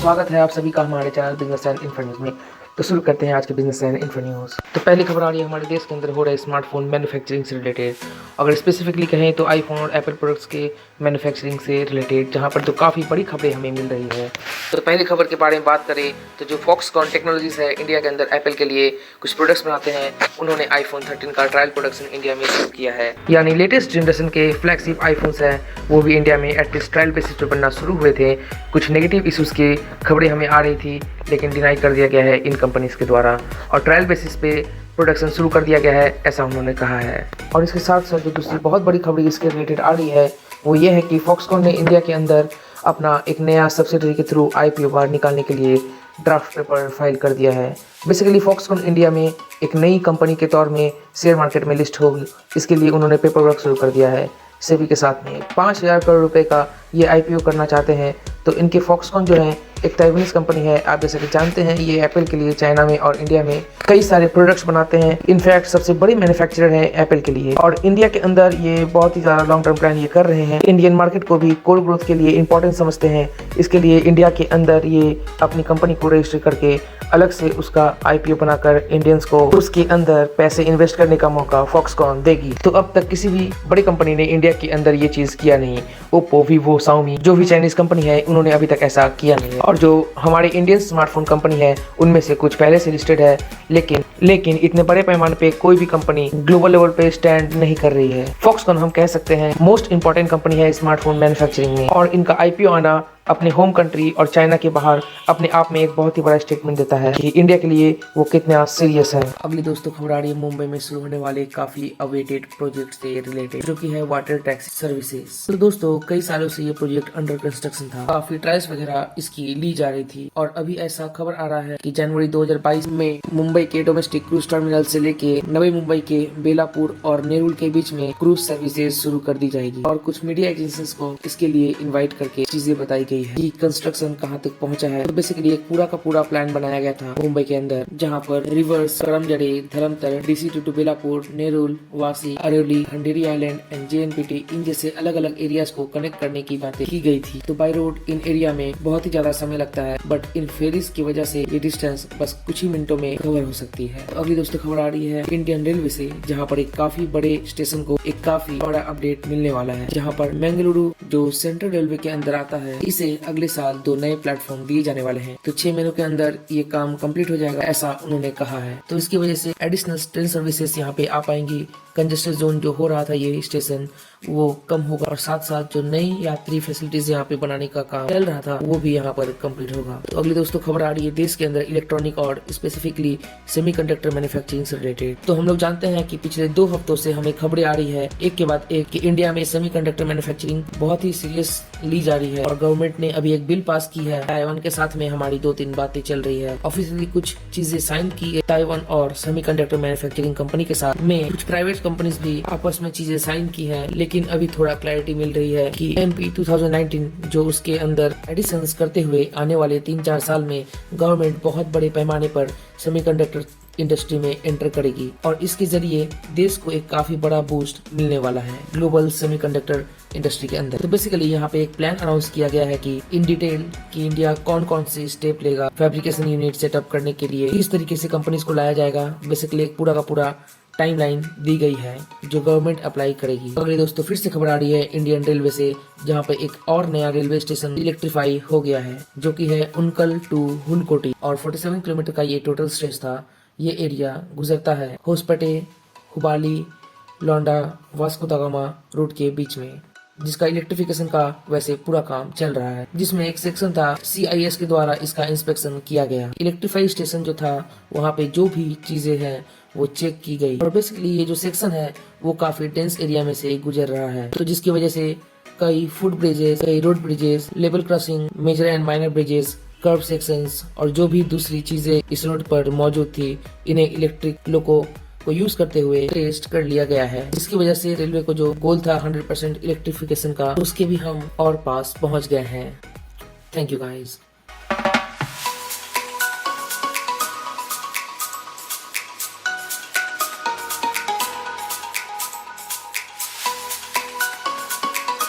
स्वागत है आप सभी का हमारे channel business and info news में। तो शुरू करते हैं आज के बिजनेस एंड इन्फो न्यूज़। तो पहली खबर आ रही है हमारे देश के अंदर हो रहे स्मार्टफोन मैन्युफैक्चरिंग से रिलेटेड। अगर स्पेसिफिकली कहें तो आईफोन और एप्पल प्रोडक्ट्स के मैन्युफैक्चरिंग से रिलेटेड, जहां पर तो काफ़ी बड़ी खबरें हमें मिल रही है। तो पहली खबर के बारे में बात करें तो जो फॉक्सकॉन टेक्नोलॉजीज है इंडिया के अंदर एप्पल के लिए कुछ प्रोडक्ट्स बनाते हैं, उन्होंने आईफोन 13 का ट्रायल प्रोडक्शन इंडिया में शुरू किया है। यानी लेटेस्ट जनरेशन के फ्लैगशिप आईफोन्स हैं वो भी इंडिया में एटलीस्ट ट्रायल बेसिस पर बनना शुरू हुए थे। कुछ नेगेटिव इशूज़ की खबरें हमें आ रही थी, लेकिन डिनाई कर दिया गया है इन कंपनीज के द्वारा और ट्रायल बेसिस पे प्रोडक्शन शुरू कर दिया गया है, ऐसा उन्होंने कहा है। और इसके साथ साथ जो दूसरी बहुत बड़ी खबर इसके रिलेटेड आ रही है वो ये है कि फॉक्सकॉन ने इंडिया के अंदर अपना एक नया सब्सिडरी के थ्रू IPO बाहर निकालने के लिए ड्राफ्ट पेपर फाइल कर दिया है। बेसिकली फॉक्सकॉन इंडिया में एक नई कंपनी के तौर में शेयर मार्केट में लिस्ट होगी, इसके लिए उन्होंने पेपर वर्क शुरू कर दिया है। सेबी के साथ में 5,000 करोड़ रुपए का ये IPO करना चाहते हैं। तो इनके फॉक्सकॉन जो है एक ताइवानीज कंपनी है, आप जैसे कि जानते हैं ये एप्पल के लिए चाइना में और इंडिया में कई सारे प्रोडक्ट्स बनाते हैं। इनफैक्ट सबसे बड़ी मैन्युफैक्चरर है एप्पल के लिए, और इंडिया के अंदर ये बहुत ही ज़्यादा लॉन्ग टर्म प्लान ये कर रहे हैं। इंडियन मार्केट को भी कोर ग्रोथ के लिए इंपॉर्टेंट समझते हैं, इसके लिए इंडिया के अंदर ये अपनी कंपनी को रजिस्टर करके अलग से उसका IPO बनाकर इंडियंस को उसके अंदर पैसे इन्वेस्ट करने का मौका फॉक्सकॉन देगी। तो अब तक किसी भी बड़ी कंपनी ने इंडिया के अंदर ये चीज़ किया नहीं। ओप्पो, वीवो, शाओमी जो भी चाइनीज कंपनी है उन्होंने अभी तक ऐसा किया नहीं है। और जो हमारे इंडियन स्मार्टफोन कंपनी है उनमें से कुछ पहले से लिस्टेड है, लेकिन इतने बड़े पैमाने पे कोई भी कंपनी ग्लोबल लेवल पे स्टैंड नहीं कर रही है। फॉक्सकॉन हम कह सकते हैं मोस्ट इंपॉर्टेंट कंपनी है स्मार्टफोन मैन्युफैक्चरिंग में, और इनका IPO आना अपने होम कंट्री और चाइना के बाहर अपने आप में एक बहुत ही बड़ा स्टेटमेंट देता है कि इंडिया के लिए वो कितना सीरियस है। अगली दोस्तों खबर आ रही है मुंबई में शुरू होने वाले काफी अवेटेड प्रोजेक्ट से रिलेटेड, जो कि है वाटर टैक्सी सर्विसेज। तो दोस्तों कई सालों से ये प्रोजेक्ट अंडर कंस्ट्रक्शन था, काफी ट्रायल्स वगैरह इसकी ली जा रही थी, और अभी ऐसा खबर आ रहा है कि जनवरी 2022 में मुंबई के डोमेस्टिक क्रूज टर्मिनल से लेके नवी मुंबई के बेलापुर और नेरुल के बीच में क्रूज सर्विसेज शुरू कर दी जाएगी। और कुछ मीडिया एजेंसीज को इसके लिए इन्वाइट करके चीजें बताई कि कंस्ट्रक्शन कहां तक पहुंचा है। तो बेसिकली एक पूरा का पूरा प्लान बनाया गया था मुंबई के अंदर, जहां पर rivers, Karamjadi, Dharamtar, DC to Belapur, Nerul, Vashi, Areli, Khanderi island and JNPT इन जैसे अलग अलग एरियाज को कनेक्ट करने की बातें की गई थी। तो बाय रोड इन एरिया में बहुत ही ज्यादा समय लगता है, बट इन फेरीज की वजह से ये डिस्टेंस बस कुछ ही मिनटों में कवर हो सकती है। तो अगली दोस्तों खबर आ रही है इंडियन रेलवे से, जहाँ पर एक काफी बड़े स्टेशन को एक काफी बड़ा अपडेट मिलने वाला है, जहाँ पर मंगलुरु जो सेंट्रल रेलवे के अंदर आता है, इसे अगले साल 2 नए प्लेटफॉर्म दिए जाने वाले हैं। तो 6 महीनों के अंदर ये काम कंप्लीट हो जाएगा, ऐसा उन्होंने कहा है। तो इसकी वजह से एडिशनल ट्रेन सर्विसेज यहाँ पे आ पाएंगी। कंजेस्टेड जोन जो हो रहा था ये स्टेशन वो कम होगा, और साथ साथ जो नई यात्री फैसिलिटीज यहाँ पे बनाने का काम चल रहा था वो भी यहाँ पर कंप्लीट होगा। तो अगली दोस्तों खबर आ रही है देश के अंदर इलेक्ट्रॉनिक और स्पेसिफिकली सेमीकंडक्टर मैन्युफैक्चरिंग से रिलेटेड। तो हम लोग जानते हैं कि पिछले 2 हफ्तों से हमें खबरें आ रही है एक के बाद एक कि इंडिया में सेमीकंडक्टर मैन्युफैक्चरिंग बहुत ही सीरियस ली जा रही है, और गवर्नमेंट ने अभी एक बिल पास की है। ताइवान के साथ में हमारी 2-3 बातें चल रही है, ऑफिशियली कुछ चीजें साइन की है ताइवान और सेमीकंडक्टर मैन्युफैक्चरिंग कंपनी के साथ में। कुछ प्राइवेट कंपनीज भी आपस में चीजें साइन की है, लेकिन अभी थोड़ा क्लैरिटी मिल रही है कि MP 2019 जो उसके अंदर एडिशंस करते हुए आने वाले 3-4 साल में गवर्नमेंट बहुत बड़े पैमाने पर सेमीकंडक्टर इंडस्ट्री में एंटर करेगी, और इसके जरिए देश को एक काफी बड़ा बूस्ट मिलने वाला है ग्लोबल सेमीकंडक्टर इंडस्ट्री के अंदर। तो बेसिकली यहाँ पे एक प्लान अनाउंस किया गया है कि इन डिटेल कि इंडिया कौन कौन से स्टेप लेगा फैब्रिकेशन यूनिट सेटअप करने के लिए, किस तरीके से कंपनीज को लाया जाएगा। बेसिकली एक पूरा का पूरा टाइमलाइन दी गई है जो गवर्नमेंट अप्लाई करेगी। अगले दोस्तों फिर से खबर आ रही है इंडियन रेलवे से, जहां पे एक और नया रेलवे स्टेशन इलेक्ट्रीफाई हो गया है, जो कि है उनकल टू हुनकोटी, और 47 किलोमीटर का ये टोटल स्ट्रेच था। ये एरिया गुजरता है होसपेटे, हुबाली, लौंडा, वास्को दा गामा रूट के बीच में, जिसका इलेक्ट्रिफिकेशन का वैसे पूरा काम चल रहा है, जिसमें एक सेक्शन था CIS के द्वारा इसका इंस्पेक्शन किया गया। इलेक्ट्रीफाई स्टेशन जो था वहाँ पे जो भी चीजें हैं वो चेक की गई, और बेसिकली ये जो सेक्शन है वो काफी डेंस एरिया में से गुजर रहा है, तो जिसकी वजह से कई फुट ब्रिजेस, कई road bridges, level crossing, major and minor bridges, curve sections और जो भी दूसरी चीजें इस रोड पर मौजूद थी, इन्हें इलेक्ट्रिक लोको को यूज करते हुए टेस्ट कर लिया गया है, जिसकी वजह से रेलवे को जो गोल था 100% इलेक्ट्रिफिकेशन का, उसके भी हम और पास पहुंच गए हैं। Thank you guys.